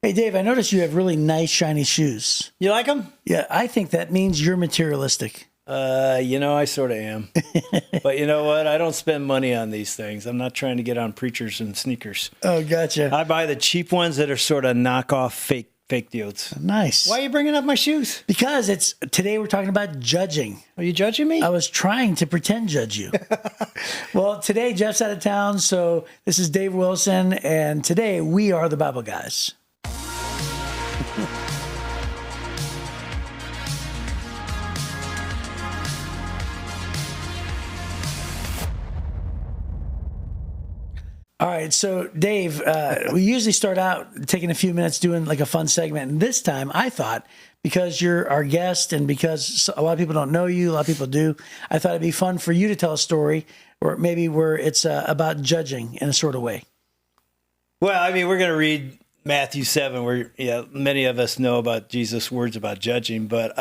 Hey, Dave, I noticed you have really nice, shiny shoes. You like them? Yeah, I think that means you're materialistic. I sort of am. But you know what? I don't spend money on these things. I'm not trying to get on preachers and sneakers. Oh, gotcha. I buy the cheap ones that are sort of knockoff fake deals. Nice. Why are you bringing up my shoes? Because today we're talking about judging. Are you judging me? I was trying to pretend judge you. Well, today Jeff's out of town, so this is Dave Wilson, and today we are the Bible guys. All right, so Dave, we usually start out taking a few minutes doing like a fun segment, and this time I thought, because you're our guest and because a lot of people don't know you, a lot of people do, I thought it'd be fun for you to tell a story, or maybe where it's about judging in a sort of way. Well, I mean, we're going to read Matthew 7, where many of us know about Jesus' words about judging, but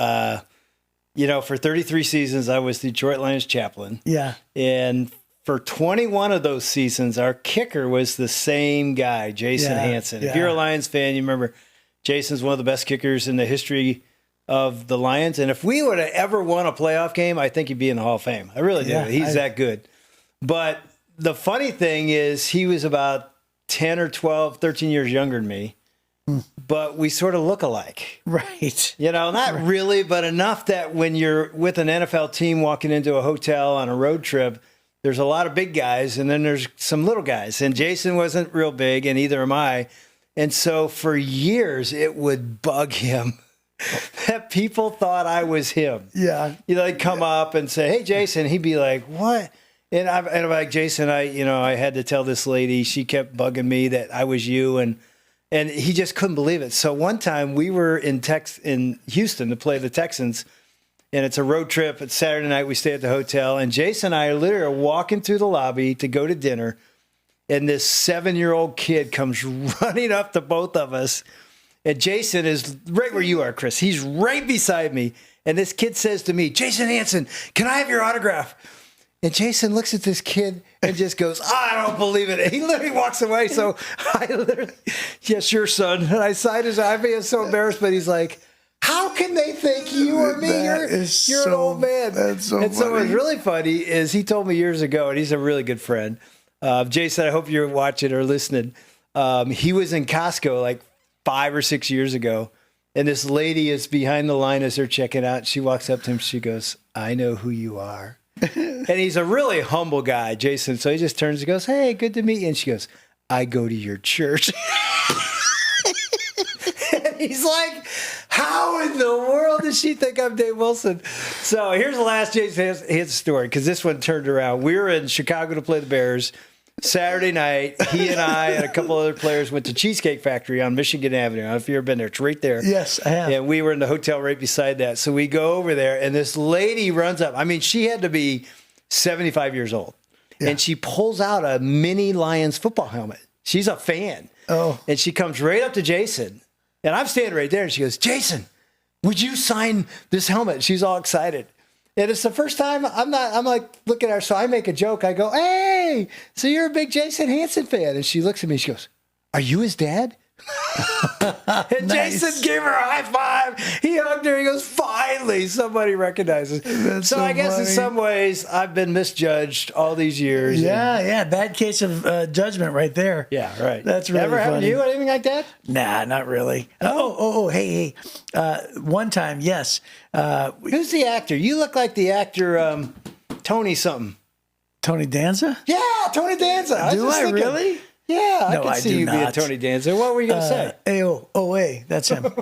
for 33 seasons, I was the Detroit Lions chaplain. Yeah, and for 21 of those seasons, our kicker was the same guy, Jason Hansen. Yeah. If you're a Lions fan, you remember Jason's one of the best kickers in the history of the Lions. And if we would have ever won a playoff game, I think he'd be in the Hall of Fame. I really do. Yeah, He's that good. But the funny thing is he was about 10 or 12, 13 years younger than me. But we sort of look alike. right. Not really, but enough that when you're with an NFL team walking into a hotel on a road trip, there's a lot of big guys, and then there's some little guys. And Jason wasn't real big, and neither am I. And so for years, it would bug him that people thought I was him. Yeah. They'd come up and say, "Hey, Jason." He'd be like, "What?" And I'm like, "Jason, I had to tell this lady. She kept bugging me that I was you." And he just couldn't believe it. So one time we were in Houston to play the Texans, and it's a road trip. It's Saturday night. We stay at the hotel. And Jason and I are literally walking through the lobby to go to dinner. And this 7-year-old kid comes running up to both of us. And Jason is right where you are, Chris. He's right beside me. And this kid says to me, "Jason Hansen, can I have your autograph?" And Jason looks at this kid and just goes, "I don't believe it." And he literally walks away. So I literally, "Yeah, sure, son." And I signed his eye. I was so embarrassed, but he's like, "How can they think you or me? You're an old man." That's so funny. So what's really funny is he told me years ago, and he's a really good friend. Jason, I hope you're watching or listening. He was in Costco like 5 or 6 years ago, and this lady is behind the line as they're checking out. She walks up to him. She goes, "I know who you are." And he's a really humble guy, Jason. So he just turns and goes, "Hey, good to meet you." And she goes, "I go to your church." And he's like, "How in the world does she think I'm Dave Wilson?" So here's the last Jason Hansen story, because this one turned around. We were in Chicago to play the Bears. Saturday night, he and I and a couple other players went to Cheesecake Factory on Michigan Avenue. I don't know if you've ever been there. It's right there. Yes, I have. And we were in the hotel right beside that. So we go over there, and this lady runs up. I mean, she had to be 75 years old. Yeah. And she pulls out a mini Lions football helmet. She's a fan. Oh. And she comes right up to Jason. And I'm standing right there, and she goes, "Jason, would you sign this helmet?" She's all excited. And it's the first time I'm like, look at her. So I make a joke. I go, "Hey, so you're a big Jason Hansen fan." And she looks at me. She goes, "Are you his dad?" And Nice. Jason gave her a high five. He hugged her. He goes, "Finally, somebody recognizes." That's so I guess funny. in some ways, I've been misjudged all these years. Yeah. Bad case of judgment right there. Yeah, right. That's really Ever happened to funny. you? Anything like that? Nah, not really. Hey. One time, yes. Who's the actor? You look like the actor Tony something. Tony Danza? Yeah, Tony Danza. Do I really? Yeah, No, I I can see do you being not. Tony Danza. What were you going to say? Hey, that's him.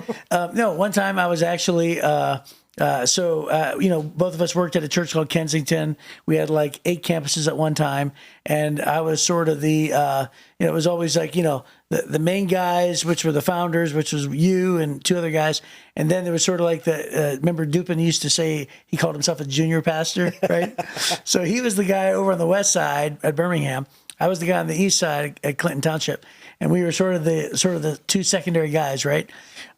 No, one time I was actually, both of us worked at a church called Kensington. We had like 8 campuses at one time. And I was sort of the, it was always like, the main guys, which were the founders, which was you and 2 other guys. And then there was sort of like remember Dupin used to say he called himself a junior pastor, right? So he was the guy over on the west side at Birmingham. I was the guy on the east side at Clinton Township, and we were sort of the 2 secondary guys, right?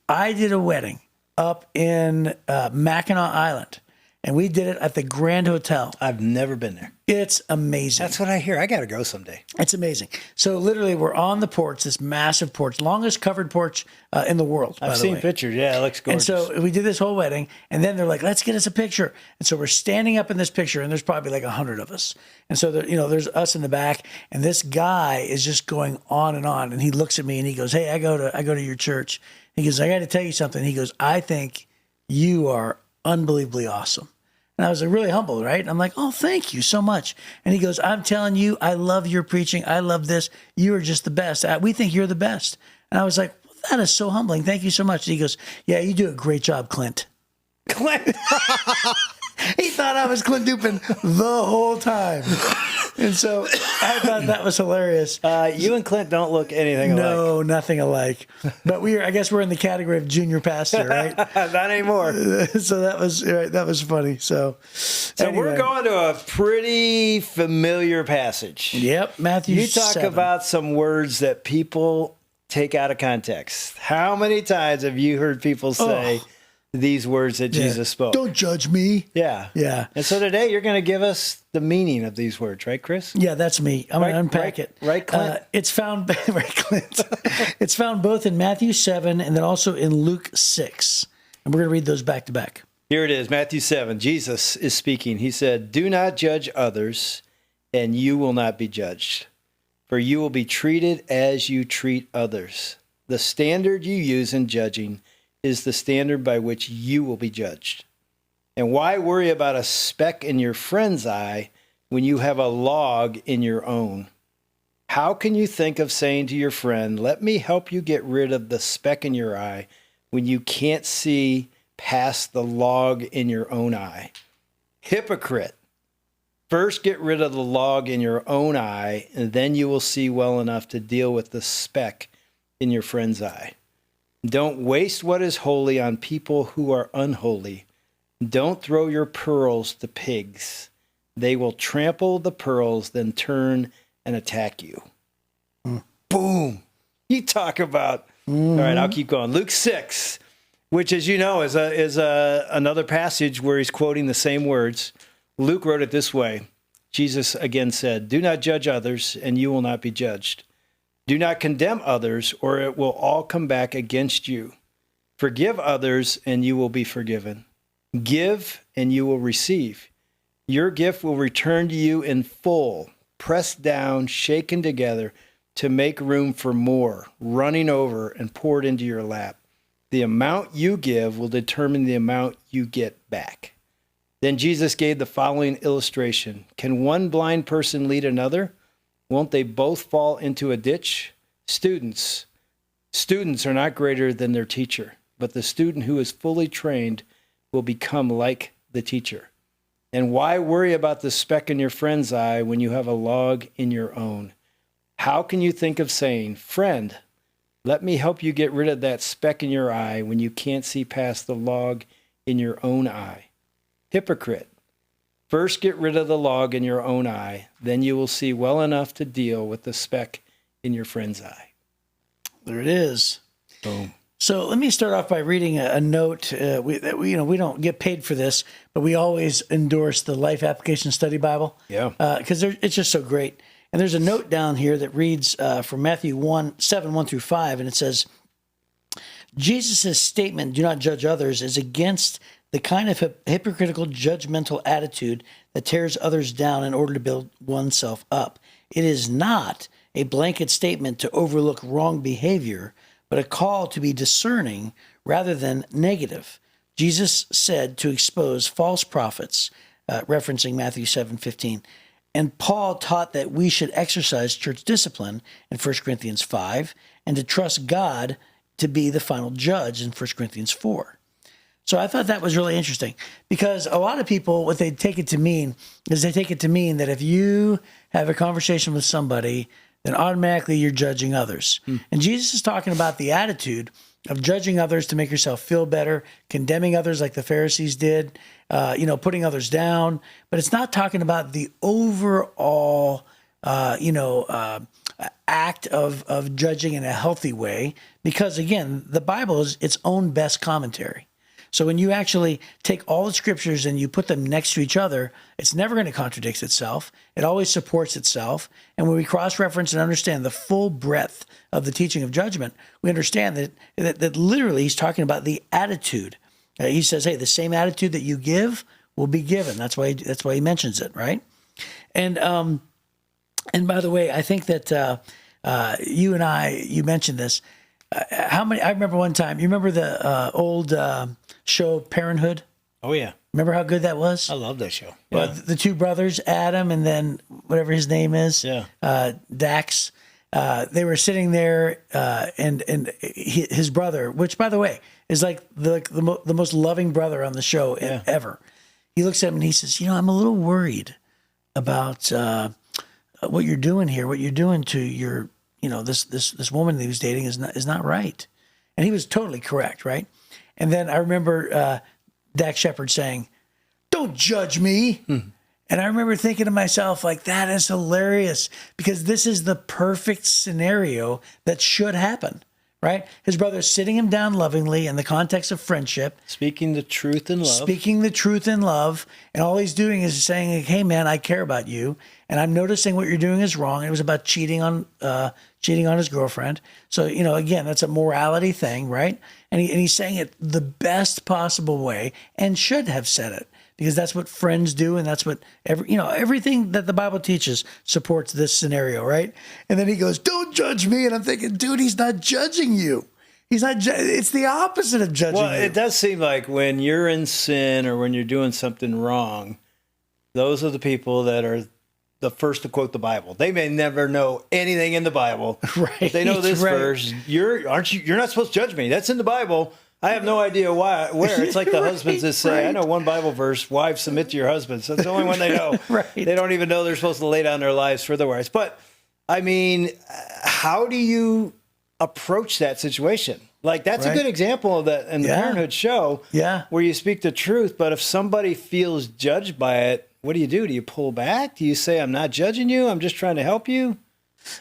I did a wedding up in Mackinac Island, And we did it at the Grand Hotel. I've never been there. It's amazing. That's what I hear. I got to go someday. It's amazing. So literally, we're on the porch, this massive porch, longest covered porch in the world. I've seen pictures. Yeah, it looks gorgeous. And so we did this whole wedding, and then they're like, "Let's get us a picture." And so we're standing up in this picture, and there's probably like 100 of us. And so there's us in the back, and this guy is just going on, and he looks at me and he goes, "Hey, I go to your church." He goes, "I got to tell you something." He goes, "I think you are unbelievably awesome." And I was like really humble, right? And I'm like, "Oh, thank you so much." And he goes, "I'm telling you, I love your preaching. I love this. You are just the best. We think you're the best." And I was like, well, "That is so humbling. Thank you so much." And he goes, "Yeah, you do a great job, Clint." Clint. He thought I was Clint Dupin the whole time. And so I thought that was hilarious. You and Clint don't look anything alike. No, nothing alike. But I guess we're in the category of junior pastor, right? Not anymore. So that was funny. So anyway. We're going to a pretty familiar passage. Yep, Matthew You talk 7. about some words that people take out of context. How many times have you heard people say these words that Jesus spoke? Don't judge me. Yeah. Yeah. And so today you're going to give us the meaning of these words, right, Chris? Yeah, that's me. I'm going to unpack it. Right, Clint? It's found, right, Clint. It's found both in Matthew 7 and then also in Luke 6. And we're going to read those back to back. Here it is, Matthew 7. Jesus is speaking. He said, "Do not judge others, and you will not be judged. For you will be treated as you treat others. The standard you use in judging is the standard by which you will be judged. And why worry about a speck in your friend's eye when you have a log in your own? How can you think of saying to your friend, 'Let me help you get rid of the speck in your eye,' when you can't see past the log in your own eye? Hypocrite! First get rid of the log in your own eye, and then you will see well enough to deal with the speck in your friend's eye. Don't waste what is holy on people who are unholy. Don't throw your pearls to pigs. They will trample the pearls, then turn and attack you." Boom. You talk about, all right, I'll keep going. Luke 6, which, as you know, is another passage where he's quoting the same words. Luke wrote it this way. Jesus again said, "Do not judge others, and you will not be judged. Do not condemn others, or it will all come back against you. Forgive others, and you will be forgiven. Give, and you will receive. Your gift will return to you in full, pressed down, shaken together, to make room for more, running over and poured into your lap. The amount you give will determine the amount you get back." Then Jesus gave the following illustration. "Can one blind person lead another? Won't they both fall into a ditch? Students are not greater than their teacher, but the student who is fully trained will become like the teacher. And why worry about the speck in your friend's eye when you have a log in your own? How can you think of saying, 'Friend, let me help you get rid of that speck in your eye,' when you can't see past the log in your own eye? Hypocrite! First get rid of the log in your own eye, then you will see well enough to deal with the speck in your friend's eye." There it is. Boom. So let me start off by reading a note. We don't get paid for this, but we always endorse the Life Application Study Bible. Yeah. Because it's just so great. And there's a note down here that reads from Matthew 7:1-5, and it says, "Jesus' statement, 'Do not judge others,' is against the kind of hypocritical, judgmental attitude that tears others down in order to build oneself up. It is not a blanket statement to overlook wrong behavior, but a call to be discerning rather than negative. Jesus said to expose false prophets," referencing Matthew 7:15. And Paul taught that we should exercise church discipline in 1 Corinthians 5, and to trust God to be the final judge in 1 Corinthians 4. So I thought that was really interesting, because a lot of people, what they take it to mean is they take it to mean that if you have a conversation with somebody, then automatically you're judging others. And Jesus is talking about the attitude of judging others to make yourself feel better, condemning others like the Pharisees did, putting others down. But it's not talking about the overall, act of judging in a healthy way, because again, the Bible is its own best commentary. So when you actually take all the scriptures and you put them next to each other, it's never going to contradict itself. It always supports itself. And when we cross-reference and understand the full breadth of the teaching of judgment, we understand that literally he's talking about the attitude. He says, hey, the same attitude that you give will be given. That's why he mentions it, right? And by the way, I think that you mentioned this. I remember one time, you remember the old show Parenthood? Oh, yeah. Remember how good that was? I love that show. Yeah. Well, the two brothers, Adam and then whatever his name is, Dax, they were sitting there and his brother, which, by the way, is like the most loving brother on the show ever. He looks at him and he says, I'm a little worried about what you're doing here, what you're doing to your this woman that he was dating is not right. And he was totally correct, right? And then I remember Dak Shepard saying, don't judge me. And I remember thinking to myself, like, that is hilarious because this is the perfect scenario that should happen, right? His brother's sitting him down lovingly in the context of friendship. Speaking the truth in love. Speaking the truth in love. And all he's doing is saying, hey, man, I care about you. And I'm noticing what you're doing is wrong. It was about cheating on his girlfriend. So, again, that's a morality thing, right? And he's saying it the best possible way and should have said it because that's what friends do. And that's what everything that the Bible teaches supports this scenario, right? And then he goes, don't judge me. And I'm thinking, dude, he's not judging you. He's not. It's the opposite of judging you. Well, it does seem like when you're in sin or when you're doing something wrong, those are the people that are the first to quote the Bible. They may never know anything in the Bible. Right. They know this verse. You're not supposed to judge me. That's in the Bible. I have no idea where. It's like the husbands that say, I know one Bible verse, wives, submit to your husbands. That's the only one they know. Right. They don't even know they're supposed to lay down their lives for their wives. But, I mean, how do you approach that situation? Like, that's a good example of that in the Parenthood show where you speak the truth. But if somebody feels judged by it, what do? Do you pull back? Do you say, I'm not judging you, I'm just trying to help you?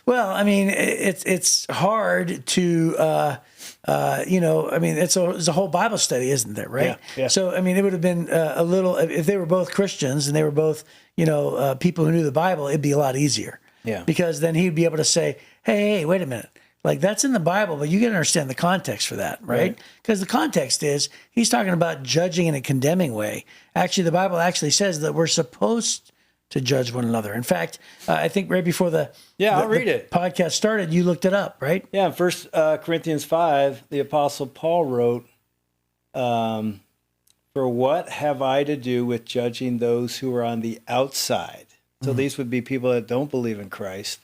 Well, I mean, it's hard to, it's a whole Bible study, isn't there, right? Yeah. So, I mean, it would have been a little, if they were both Christians and they were both, people who knew the Bible, it'd be a lot easier. Yeah. Because then he'd be able to say, hey, wait a minute. Like, that's in the Bible, but you got to understand the context for that, right? Because the context is he's talking about judging in a condemning way. Actually, the Bible actually says that we're supposed to judge one another. In fact, I think right before I'll read it. Podcast started, you looked it up, right? Yeah, in 1 Corinthians 5, the Apostle Paul wrote, for what have I to do with judging those who are on the outside? So these would be people that don't believe in Christ.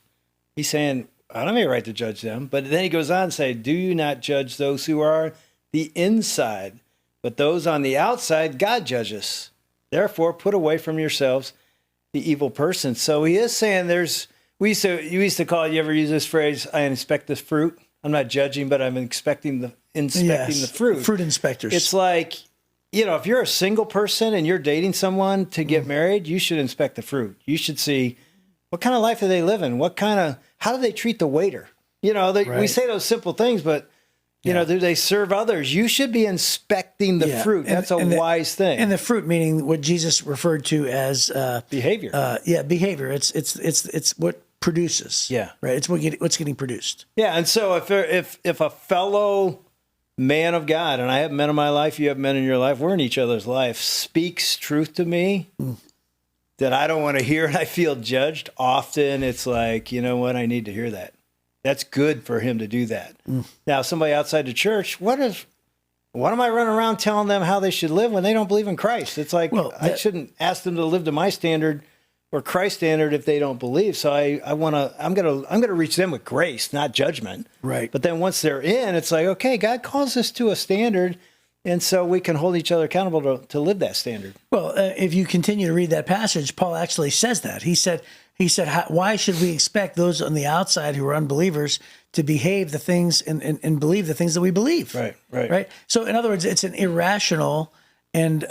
He's saying, I don't have any right to judge them. But then he goes on and say, do you not judge those who are the inside? But those on the outside, God judges. Therefore, put away from yourselves the evil person. So he is saying you used to call it, you ever use this phrase, I inspect the fruit? I'm not judging, but I'm inspecting the fruit. Fruit inspectors. It's like, if you're a single person and you're dating someone to get married, you should inspect the fruit. You should see what kind of life are they living? How do they treat the waiter? We say those simple things, but do they serve others? You should be inspecting the fruit. That's a wise thing. And the fruit meaning what Jesus referred to as behavior. Behavior. It's what produces. Yeah. Right. It's what's getting produced. Yeah. And so if a fellow man of God, and I have men in my life, you have men in your life, we're in each other's life, speaks truth to me that I don't want to hear and I feel judged, often it's like, you know what, I need to hear that. That's good for him to do that. Now, somebody outside the church, what am I running around telling them how they should live when they don't believe in Christ? It's like, I shouldn't ask them to live to my standard or Christ's standard if they don't believe. So I'm gonna reach them with grace, not judgment. Right. But then once they're in, it's like, okay, God calls us to a standard, and so we can hold each other accountable to live that standard. Well, if you continue to read that passage, Paul actually says that. He said, why should we expect those on the outside who are unbelievers to behave the things and believe the things that we believe? Right. So in other words, it's an irrational and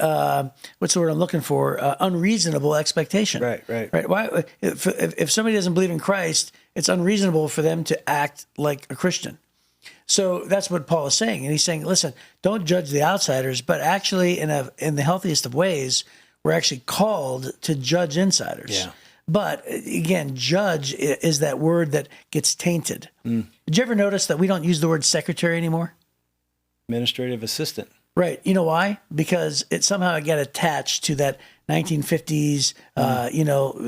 what's the word I'm looking for? Unreasonable expectation. Right. Why, if somebody doesn't believe in Christ, it's unreasonable for them to act like a Christian. So that's what Paul is saying. And he's saying, listen, don't judge the outsiders, but actually in the healthiest of ways, we're actually called to judge insiders. Yeah. But again, judge is that word that gets tainted. Did you ever notice that we don't use the word secretary anymore? Administrative assistant. Right. You know why? Because it somehow got attached to that 1950s,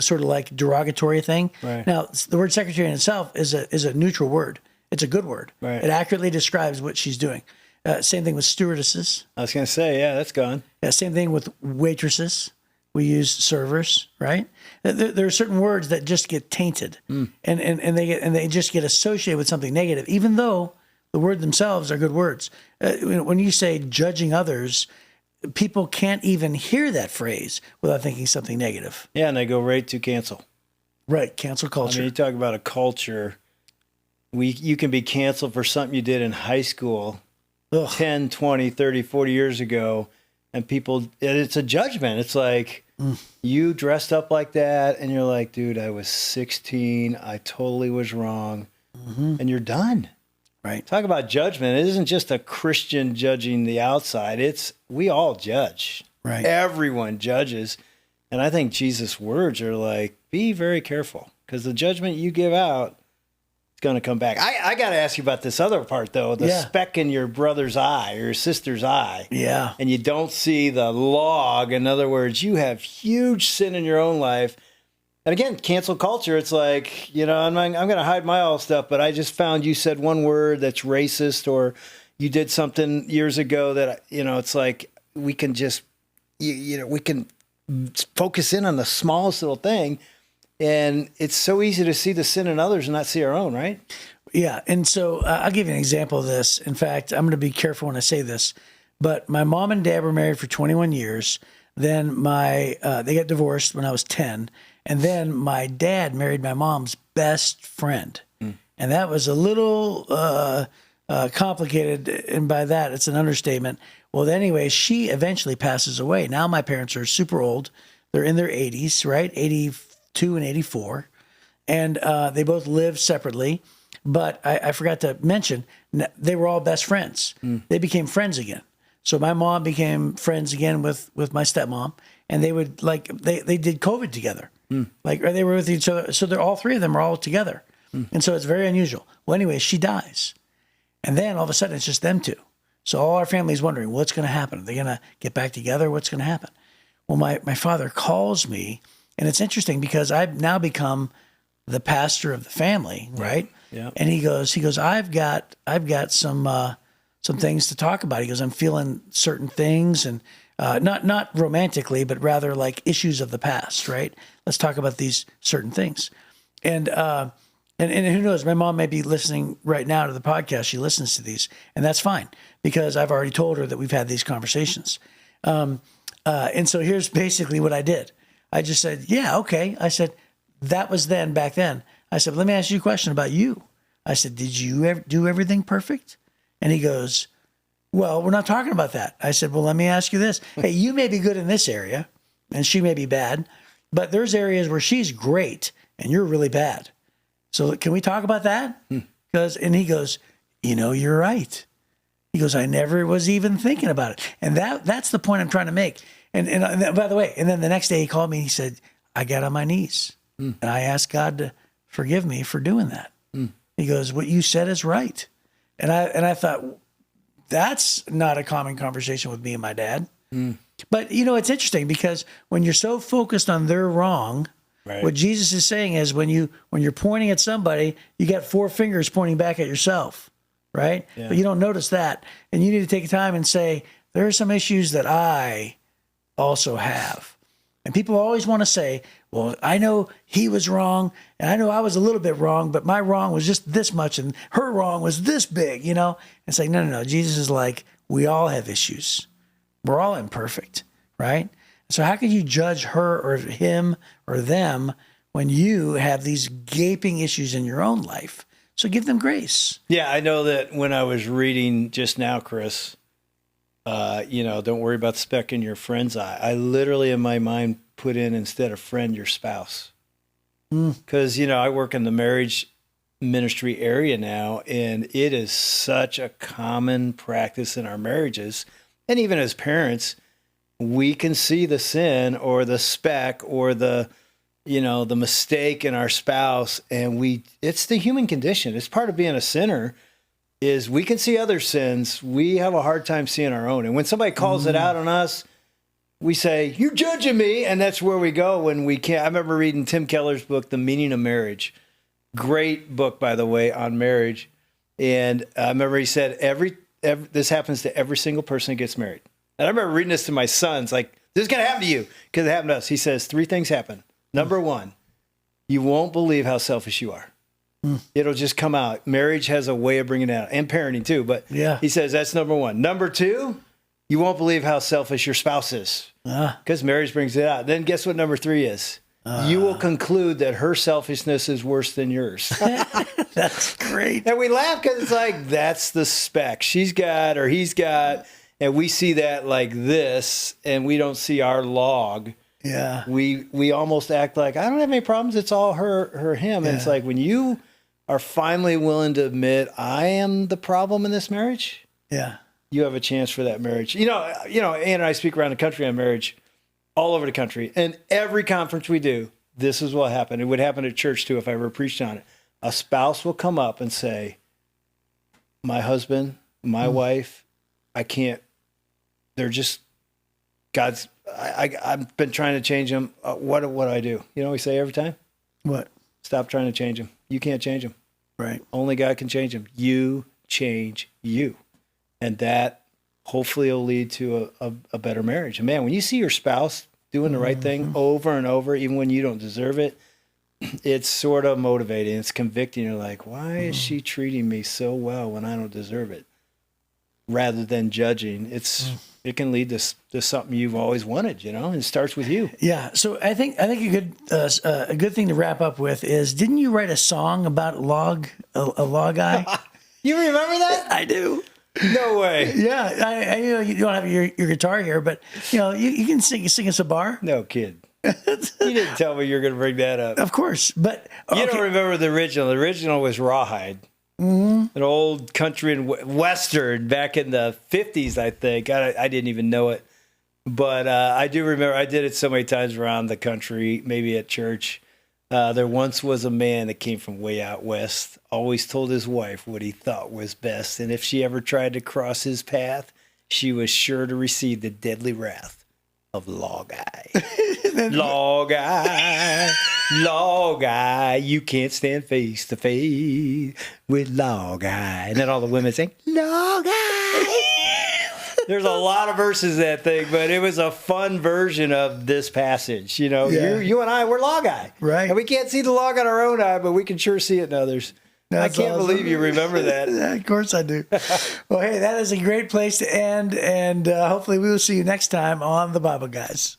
sort of like derogatory thing. Right. Now, the word secretary in itself is a neutral word. It's a good word. Right. It accurately describes what she's doing. Same thing with stewardesses. I was going to say, yeah, that's gone. Yeah, same thing with waitresses. We use servers, right? There are certain words that just get tainted, and they just get associated with something negative, even though the word themselves are good words. When you say judging others, people can't even hear that phrase without thinking something negative. Yeah, and they go right to cancel. Right, cancel culture. I mean, you talk about a culture. You can be canceled for something you did in high school 10, 20, 30, 40 years ago, and it's a judgment. It's like, you dressed up like that, and you're like, dude, I was 16. I totally was wrong. And you're done. Right. Talk about judgment. It isn't just a Christian judging the outside. We all judge. Right. Everyone judges. And I think Jesus' words are like, be very careful, because the judgment you give out is going to come back. I got to ask you about this other part, though, the speck in your brother's eye or your sister's eye. Yeah. And you don't see the log. In other words, you have huge sin in your own life. And again, cancel culture, it's like, I'm going to hide my all stuff, but I just found you said one word that's racist, or you did something years ago that, it's like we can just, we can focus in on the smallest little thing. And it's so easy to see the sin in others and not see our own, right? Yeah. And so I'll give you an example of this. In fact, I'm going to be careful when I say this, but my mom and dad were married for 21 years. Then they got divorced when I was 10. And then my dad married my mom's best friend. And that was a little complicated. And by that, it's an understatement. Well, anyway, she eventually passes away. Now my parents are super old. They're in their 80s, right? 82 and 84. And they both live separately. But I forgot to mention, they were all best friends. They became friends again. So my mom became friends again with my stepmom. And they would they did COVID together. Or they were with each other. So all three of them are all together. And so it's very unusual. Well, anyway, she dies. And then all of a sudden it's just them two. So all our family's wondering, what's going to happen? Are they going to get back together? What's going to happen? Well, my father calls me, and it's interesting because I've now become the pastor of the family, right? Yeah. And he goes, I've got some things to talk about. He goes, I'm feeling certain things, and not romantically, but rather like issues of the past, right? Let's talk about these certain things. And who knows, my mom may be listening right now to the podcast. She listens to these, and that's fine because I've already told her that we've had these conversations. And so here's basically what I did. I just said, yeah, okay. I said, that was back then. I said, let me ask you a question about you. I said, did you ever do everything perfect? And he goes, well, we're not talking about that. I said, well, let me ask you this. Hey, you may be good in this area and she may be bad, but there's areas where she's great and you're really bad. So can we talk about that? And he goes, you're right. He goes, I never was even thinking about it. And that's the point I'm trying to make. And by the way, and then the next day he called me and he said, I got on my knees and I asked God to forgive me for doing that. He goes, what you said is right. And I thought, that's not a common conversation with me and my dad. But, it's interesting because when you're so focused on their wrong, right. What Jesus is saying is when you're pointing at somebody, you got four fingers pointing back at yourself, right? Yeah. But you don't notice that. And you need to take time and say, there are some issues that I also have. And people always want to say, well, I know he was wrong, and I know I was a little bit wrong, but my wrong was just this much, and her wrong was this big, It's like, no. Jesus is like, we all have issues. We're all imperfect, right? So how can you judge her or him or them when you have these gaping issues in your own life? So give them grace. Yeah, I know that when I was reading just now, Chris, don't worry about the speck in your friend's eye. I literally in my mind put in, instead of friend, your spouse. Because, I work in the marriage ministry area now, and it is such a common practice in our marriages. And even as parents, we can see the sin or the speck or the mistake in our spouse, and it's the human condition. It's part of being a sinner is we can see other sins. We have a hard time seeing our own. And when somebody calls it out on us, we say, "You're judging me." And that's where we go when we can't. I remember reading Tim Keller's book, The Meaning of Marriage. Great book, by the way, on marriage. And I remember he said, this happens to every single person who gets married. And I remember reading this to my sons, like, this is going to happen to you because it happened to us. He says, 3 things happen. Number 1, you won't believe how selfish you are. It'll just come out. Marriage has a way of bringing it out, and parenting too. But he says that's number 1. Number 2, you won't believe how selfish your spouse is because marriage brings it out. Then guess what number 3 is? You will conclude that her selfishness is worse than yours. That's great. And we laugh because it's like, that's the speck she's got or he's got. And we see that like this, and we don't see our log. Yeah. We almost act like, I don't have any problems. It's all her, him. And it's like, when you are finally willing to admit, I am the problem in this marriage. Yeah. You have a chance for that marriage. Ann and I speak around the country on marriage, all over the country. And every conference we do, this is what happened. It would happen at church too if I ever preached on it. A spouse will come up and say, my husband, my wife, I can't, they're just, I've been trying to change them. What do I do? You know what we say every time? What? Stop trying to change them. You can't change them. Right. Only God can change them. You change you. And that hopefully will lead to a better marriage. And man, when you see your spouse doing the right thing over and over, even when you don't deserve it, it's sort of motivating. It's convicting. You're like, why is she treating me so well when I don't deserve it? Rather than judging, it can lead to something you've always wanted, and it starts with you. Yeah. So I think a good thing to wrap up with is, didn't you write a song about a log guy? You remember that? I do. No way. Yeah. I you don't have your guitar here, but you can sing us a bar. No kid. You didn't tell me you were going to bring that up. Of course, but you don't remember the original. The original was Rawhide. An old country and western back in the 50s, I think. I didn't even know it. But I do remember, I did it so many times around the country, maybe at church. There once was a man that came from way out west, always told his wife what he thought was best. And if she ever tried to cross his path, she was sure to receive the deadly wrath of Log Eye. Log Eye, Log Eye, you can't stand face to face with Log Eye. And then all the women sing, Log Eye. There's a lot of verses in that thing, but it was a fun version of this passage. You and I, we're Log Eye. Right. And we can't see the log on our own eye, but we can sure see it in others. That's I can't awesome. believe you remember that. Yeah, of course I do. Well, hey, that is a great place to end, and hopefully we will see you next time on The Bible Guys.